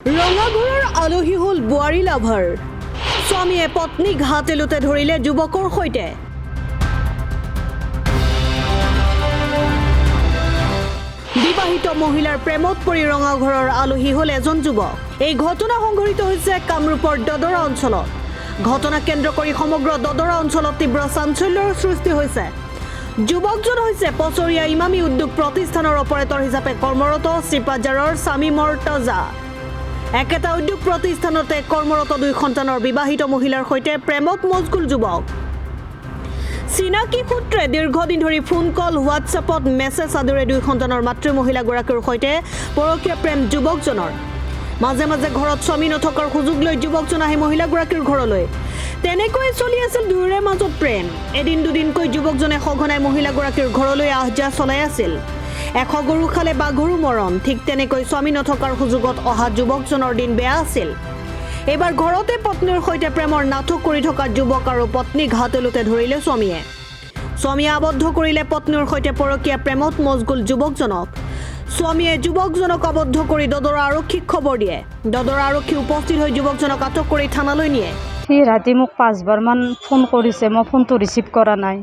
ৰঙাঘৰৰ আলহী হ'ল বোৱাৰী লাভাৰ স্বামীয়ে পত্নীক হাতেলোতে ধৰিলে যুৱকৰ সৈতে বিবাহিত মহিলাৰ প্ৰেমত পৰি ৰঙাঘৰৰ আলহী হ'ল এজন যুৱক এই ঘটনা সংঘটিত হৈছে কামৰূপৰ দদৰা অঞ্চলত ঘটনা কেন্দ্ৰ কৰি সমগ্ৰ দদৰা অঞ্চলত তীব্ৰ চাঞ্চল্যৰ সৃষ্টি হৈছে যুৱকজন হৈছে পচৰীয়া ইমামী উদ্যোগ প্ৰতিষ্ঠানৰ অপাৰেটৰ হিচাপে কৰ্মৰত শ্ৰীপাজাৰৰ স্বামী মৰ্তজা একেটা উদ্যোগ প্ৰতিষ্ঠানতে কৰ্মৰত দুই সন্তানৰ বিবাহিত মহিলাৰ সৈতে প্ৰেমত মজগুল যুৱক চিনাকি সূত্ৰে দীৰ্ঘদিন ধৰি ফোন কল হোৱাটছএপত মেছেজ আদিৰে দুই সন্তানৰ মাতৃ মহিলাগৰাকীৰ সৈতে পৰকীয়া প্ৰেম যুৱকজনৰ মাজে মাজে ঘৰত স্বামী নথকাৰ সুযোগ লৈ যুৱকজন আহে মহিলাগৰাকীৰ ঘৰলৈ তেনেকৈ চলি আছিল দুয়োৰে মাজত প্ৰেম এদিন দুদিনকৈ যুৱকজনে সঘনাই মহিলাগৰাকীৰ ঘৰলৈ আহ যাহ চলাই আছিল এশ গৰু খালে বাঘৰু মৰণ ঠিক তেনেকৈ স্বামী নথকাৰ সুযোগত অহা যুৱকজনৰ দিন বেয়া আছিল এবাৰ ঘৰতে পত্নীৰ সৈতে প্ৰেমৰ নাটক কৰি থকা যুৱক আৰু পত্নীক হাতেলোতে ধৰিলে স্বামীয়ে আবদ্ধ কৰিলে পত্নীৰ সৈতে পৰকীয়া প্ৰেমত মজগুল যুৱকজনক স্বামীয়ে যুৱকজনক আবদ্ধ কৰি দদৰা আৰক্ষীক খবৰ দিয়ে দদৰা আৰক্ষী উপস্থিত হৈ যুৱকজনক আটক কৰি থানালৈ নিয়ে সি ৰাতি মোক 5 মান ফোন কৰিছে মই ফোনটো ৰিচিভ কৰা নাই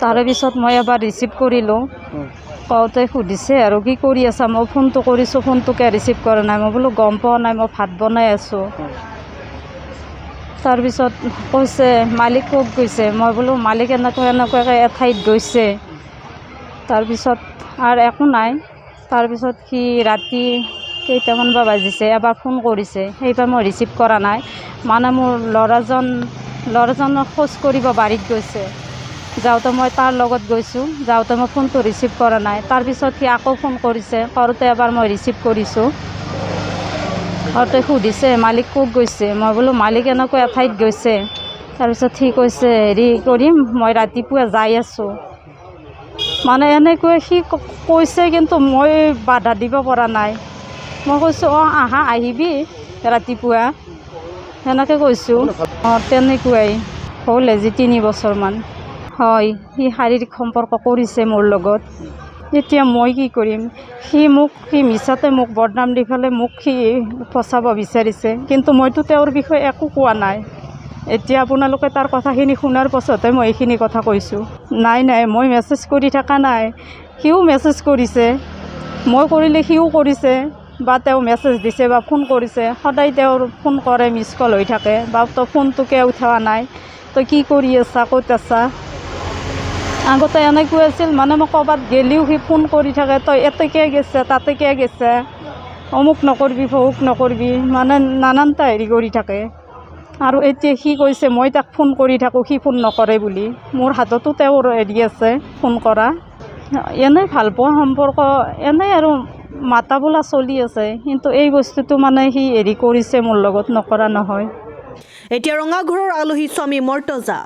তাৰে পিছত মই এবাৰ ৰিচিভ কৰিলোঁ কওঁতে সুধিছে আৰু কি কৰি আছা মই ফোনটো কৰিছোঁ ফোনটোকে ৰিচিভ কৰা নাই মই বোলো গম পোৱা নাই মই ভাত বনাই আছোঁ তাৰপিছত কৈছে মালিক ক'ত গৈছে মই বোলো মালিক এনেকুৱাকৈ এঠাইত গৈছে তাৰপিছত আৰু একো নাই তাৰপিছত সি ৰাতি কেইটামান বা বাজিছে এবাৰ ফোন কৰিছে সেইবাৰ মই ৰিচিভ কৰা নাই মানে মোৰ ল'ৰাজনক খোজ কৰিব বাৰীত গৈছে যাওঁতে মই তাৰ লগত গৈছোঁ যাওঁতে মই ফোনটো ৰিচিভ কৰা নাই তাৰপিছত সি আকৌ ফোন কৰিছে কৰোঁতে এবাৰ মই ৰিচিভ কৰিছোঁ কৰোঁতে সুধিছে মালিক ক'ত গৈছে মই বোলো মালিক এনেকুৱা এঠাইত গৈছে তাৰপিছত সি কৈছে হেৰি কৰিম মই ৰাতিপুৱা যাই আছোঁ মানে এনেকৈ সি কৈছে কিন্তু মই বাধা দিব পৰা নাই মই কৈছোঁ আহিবি ৰাতিপুৱা সেনেকৈ কৈছোঁ তেনেকুৱাই হ'ল আজি 3 বছৰমান হয় সি শাৰীৰিক সম্পৰ্ক কৰিছে মোৰ লগত এতিয়া মই কি কৰিম সি মিছাতে মোক বদনাম দি পেলাই মোক সি ফচাব বিচাৰিছে কিন্তু মইতো তেওঁৰ বিষয়ে একো কোৱা নাই এতিয়া আপোনালোকে তাৰ কথাখিনি শুনাৰ পাছতে মই এইখিনি কথা কৈছোঁ নাই মই মেছেজ কৰি থকা নাই সিও মেছেজ কৰিছে মই কৰিলে সিও কৰিছে বা তেওঁ মেছেজ দিছে বা ফোন কৰিছে সদায় তেওঁৰ ফোন কৰে মিছ কল হৈ থাকে বা তই ফোনটোকে উঠোৱা নাই তই কি কৰি আছা ক'ত আছা আগতে এনেকৈ আছিল মানে মই ক'ৰবাত গ'লেও সি ফোন কৰি থাকে তই এতেকে গেছে তাতেকে গেছে অমুক নকৰিবি ফমুক নকৰিবি মানে নানানটা হেৰি কৰি থাকে আৰু এতিয়া সি কৈছে মই তাক ফোন কৰি থাকোঁ সি ফোন নকৰে বুলি মোৰ হাততো তেওঁৰ হেৰি আছে ফোন কৰা এনেই ভালপোৱা সম্পৰ্ক এনেই আৰু মাতা বোলা চলি আছে কিন্তু এই বস্তুটো মানে সি হেৰি কৰিছে মোৰ লগত নকৰা নহয় এতিয়া ৰঙাঘৰৰ আলহী স্বামী মৰ্তজা